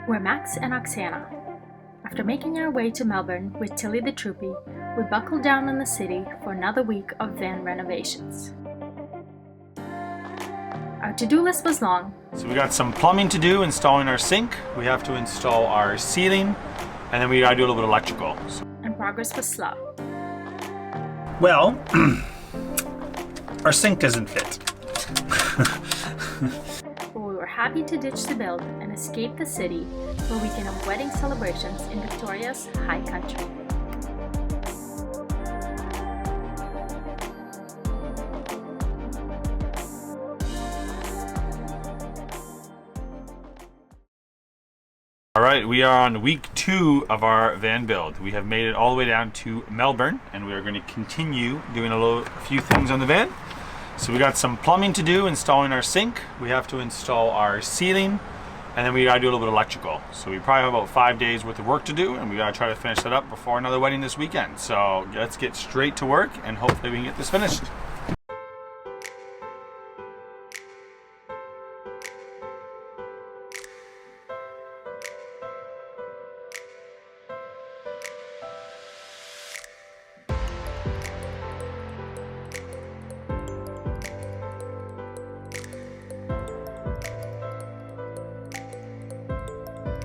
We're Max and Oksana. After making our way to Melbourne with Tilly the Troopy, we buckled down in the city for another week of van renovations. Our to-do list was long. So we got some plumbing to do, installing our sink. We have to install our ceiling, and then we gotta do a little bit of electrical. And progress was slow. Well, our sink doesn't fit. But we were happy to ditch the build and escape the city for a weekend of wedding celebrations in Victoria's high country. Alright, we are on week 2 of our van build. We have made it all the way down to Melbourne, and we are going to continue doing a few things on the van. So we got some plumbing to do, installing our sink. We have to install our ceiling, and then we gotta do a little bit of electrical. So we probably have about 5 days worth of work to do, and we gotta try to finish that up before another wedding this weekend. So let's get straight to work, and hopefully we can get this finished.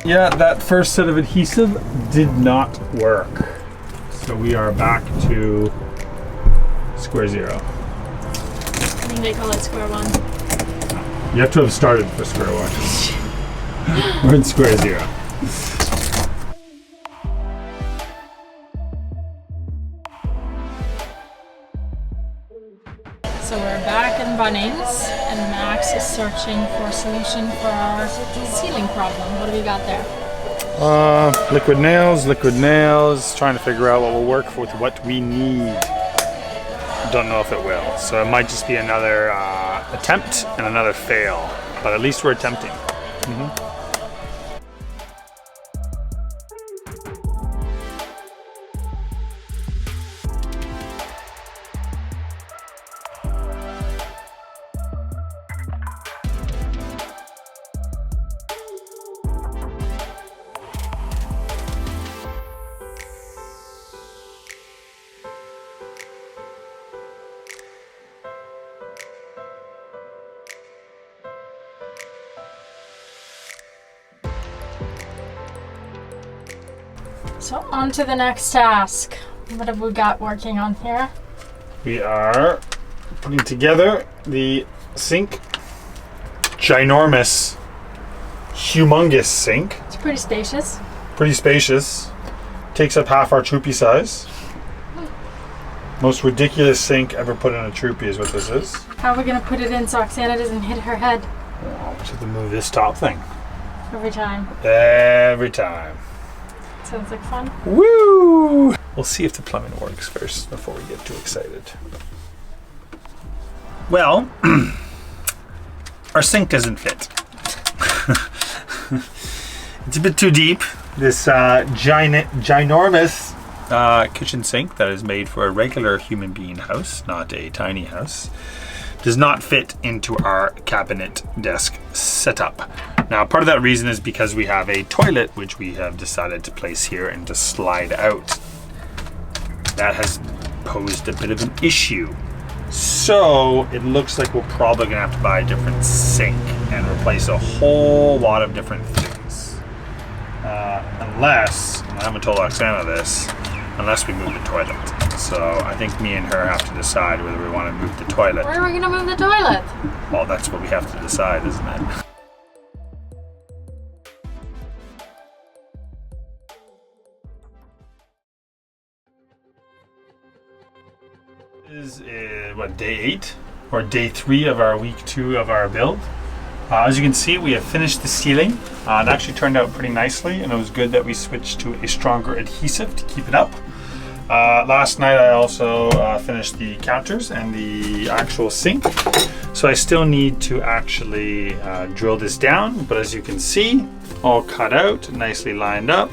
Yeah, that first set of adhesive did not work. So we are back to square zero. I think they call it square one. You have to have started for square one. We're in square zero. So we're back in Bunnings, and Max is searching for a solution for our ceiling problem. What do we got there? Liquid nails, trying to figure out what will work with what we need. Don't know if it will. So it might just be another attempt and another fail, but at least we're attempting. So on to the next task. What have we got working on here? We are putting together the sink. Ginormous, humongous sink. It's pretty spacious. Pretty spacious. Takes up half our Troopy size. Most ridiculous sink ever put in a Troopy is what this is. How are we going to put it in so Oksana doesn't hit her head? Oh, we just have to move this top thing. Every time. Every time. Sounds like fun. Woo! We'll see if the plumbing works first before we get too excited. Well, our sink doesn't fit. It's a bit too deep. This ginormous kitchen sink that is made for a regular human being house, not a tiny house, does not fit into our cabinet desk setup. Now, part of that reason is because we have a toilet which we have decided to place here and to slide out. That has posed a bit of an issue. So it looks like we're probably gonna have to buy a different sink and replace a whole lot of different things. Unless, and I haven't told Oksana this, unless we move the toilet. So I think me and her have to decide whether we want to move the toilet. Where are we going to move the toilet? Well, that's what we have to decide, isn't it? This is what, day 8 or day 3 of our week 2 of our build. As you can see, we have finished the ceiling. It actually turned out pretty nicely, and it was good that we switched to a stronger adhesive to keep it up. Last night I also finished the counters and the actual sink. So I still need to actually drill this down, but as you can see, all cut out, nicely lined up.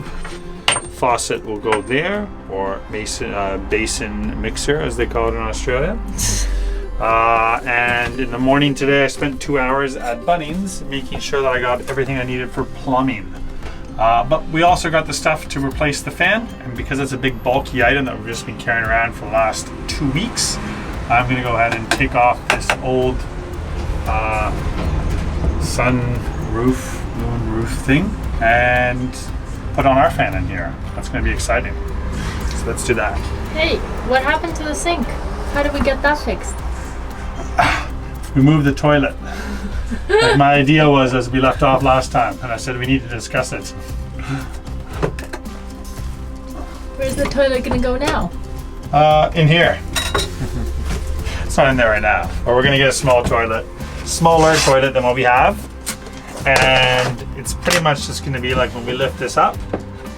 Faucet will go there, or basin mixer as they call it in Australia. And in the morning today I spent 2 hours at Bunnings making sure that I got everything I needed for plumbing. But we also got the stuff to replace the fan, and because it's a big bulky item that we've just been carrying around for the last 2 weeks, I'm going to go ahead and take off this old moon roof thing and put on our fan in here. That's going to be exciting. So let's do that. Hey, what happened to the sink? How did we get that fixed? We moved the toilet. Like my idea was as we left off last time, and I said we need to discuss it. Where's the toilet gonna go now? In here. It's not in there right now. But we're gonna get a smaller toilet than what we have. And it's pretty much just gonna be like when we lift this up,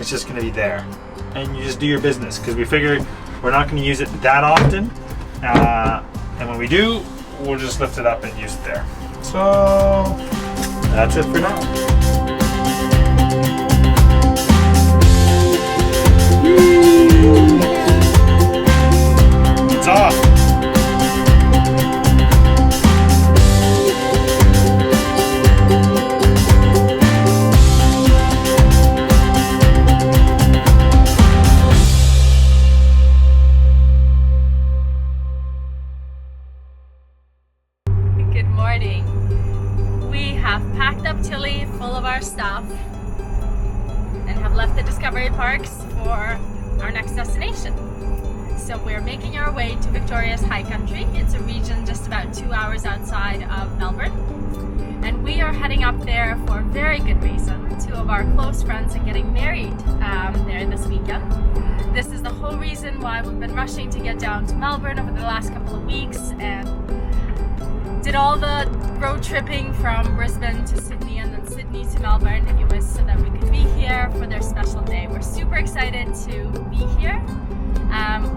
it's just gonna be there. And you just do your business, because we figured we're not gonna use it that often. And when we do, we'll just lift it up and use it there. So that's it for now. It's off. Good morning. We have packed up Tilly full of our stuff and have left the Discovery Parks for our next destination. So we're making our way to Victoria's High Country. It's a region just about 2 hours outside of Melbourne. And we are heading up there for a very good reason. 2 of our close friends are getting married there this weekend. This is the whole reason why we've been rushing to get down to Melbourne over the last couple of weeks, and did all the road tripping from Brisbane to Sydney and then Sydney to Melbourne. It was so that we could be here for their special day. We're super excited to be here.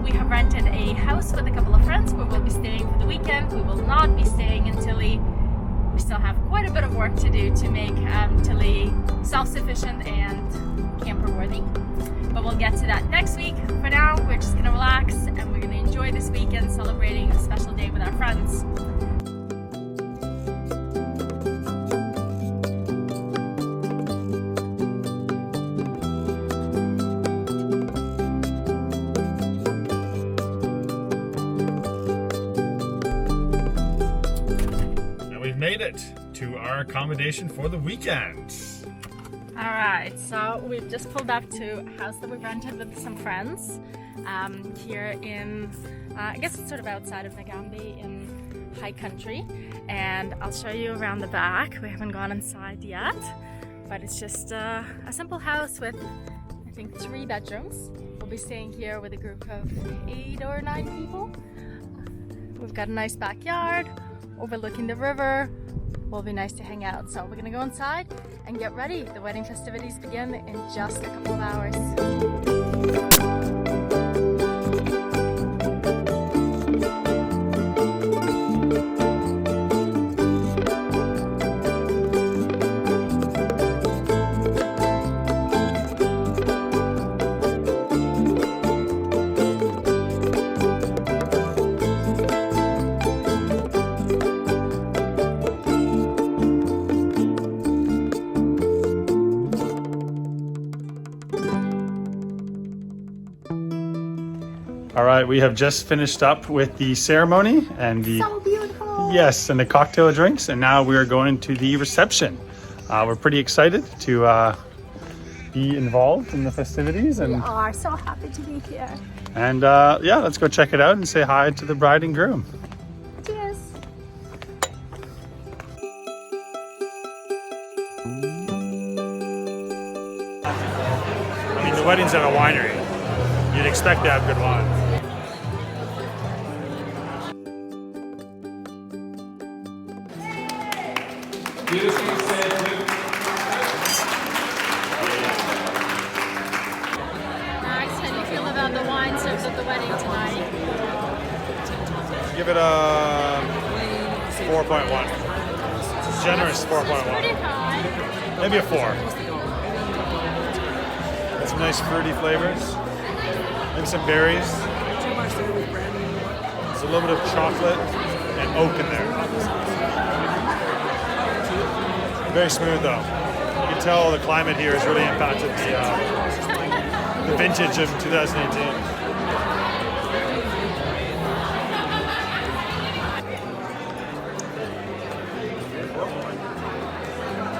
We have rented a house with a couple of friends where we'll be staying for the weekend. We will not be staying in Tilly. We still have quite a bit of work to do to make Tilly self-sufficient and camper-worthy. But we'll get to that next week. For now, we're just gonna relax and we're gonna enjoy this weekend celebrating a special day with our friends. Made it to our accommodation for the weekend. Alright, so we've just pulled up to a house that we rented with some friends here in, I guess it's sort of outside of Nagambie in High Country, and I'll show you around the back. We haven't gone inside yet, but it's just a simple house with, I think, 3 bedrooms. We'll be staying here with a group of 8 or 9 people. We've got a nice backyard overlooking the river. Will be nice to hang out. So we're gonna go inside and get ready. The wedding festivities begin in just a couple of hours. All right, we have just finished up with the ceremony and the So beautiful. Yes, and the cocktail drinks, and now we are going to the reception. We're pretty excited to be involved in the festivities, and We are so happy to be here. and yeah, let's go check it out and say hi to the bride and groom. Cheers. I mean, the wedding's at a winery. You'd expect to have good wine. Max, how do you feel about the wine served at the wedding tonight? Give it a 4.1. It's generous 4.1. Pretty high. Maybe a 4. Got some nice fruity flavors. Maybe some berries. There's a little bit of chocolate and oak in there. Very smooth though. can tell the climate here has really impacted the vintage of 2018.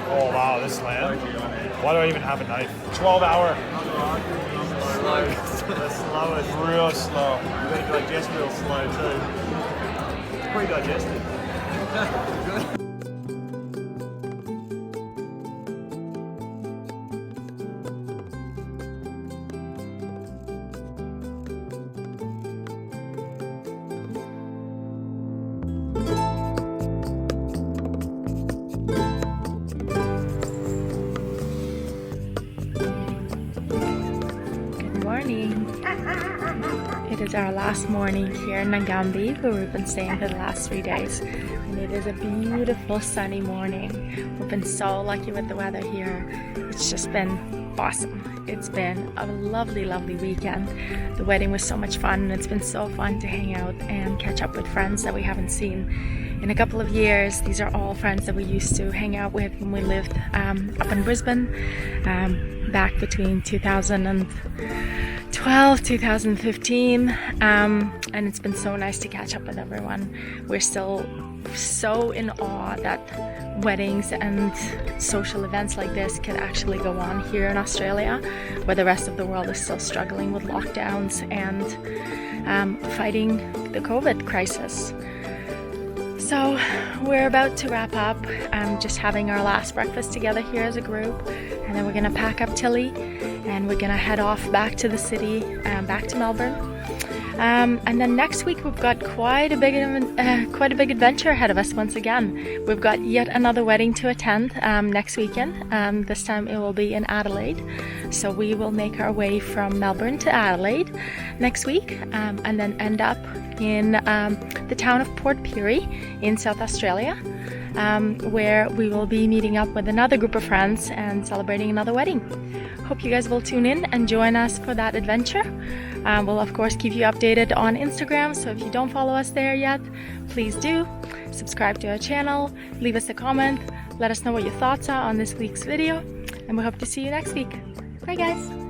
Oh wow, this land. Why do I even have a knife? 12-hour. Slow. The slowest. Real slow. You gotta digest real slow too. It's pre-digested. It is our last morning here in Ngambi, where we've been staying for the last 3 days, and it is a beautiful sunny morning. We've been so lucky with the weather here. It's just been awesome. It's been a lovely, lovely weekend. The wedding was so much fun, and it's been so fun to hang out and catch up with friends that we haven't seen in a couple of years. These are all friends that we used to hang out with when we lived up in Brisbane back between 2012, 2015, and it's been so nice to catch up with everyone. We're still so in awe that weddings and social events like this can actually go on here in Australia, where the rest of the world is still struggling with lockdowns and fighting the COVID crisis. So we're about to wrap up, just having our last breakfast together here as a group, and then we're gonna pack up Tilly and we're gonna head off back to the city, back to Melbourne. And then next week we've got quite a big adventure ahead of us once again. We've got yet another wedding to attend next weekend. This time it will be in Adelaide. So we will make our way from Melbourne to Adelaide next week, and then end up in the town of Port Pirie in South Australia, where we will be meeting up with another group of friends and celebrating another wedding. Hope you guys will tune in and join us for that adventure. We'll of course keep you updated on Instagram, so if you don't follow us there yet, please do. Subscribe to our channel, leave us a comment, let us know what your thoughts are on this week's video, and we hope to see you next week. Bye guys!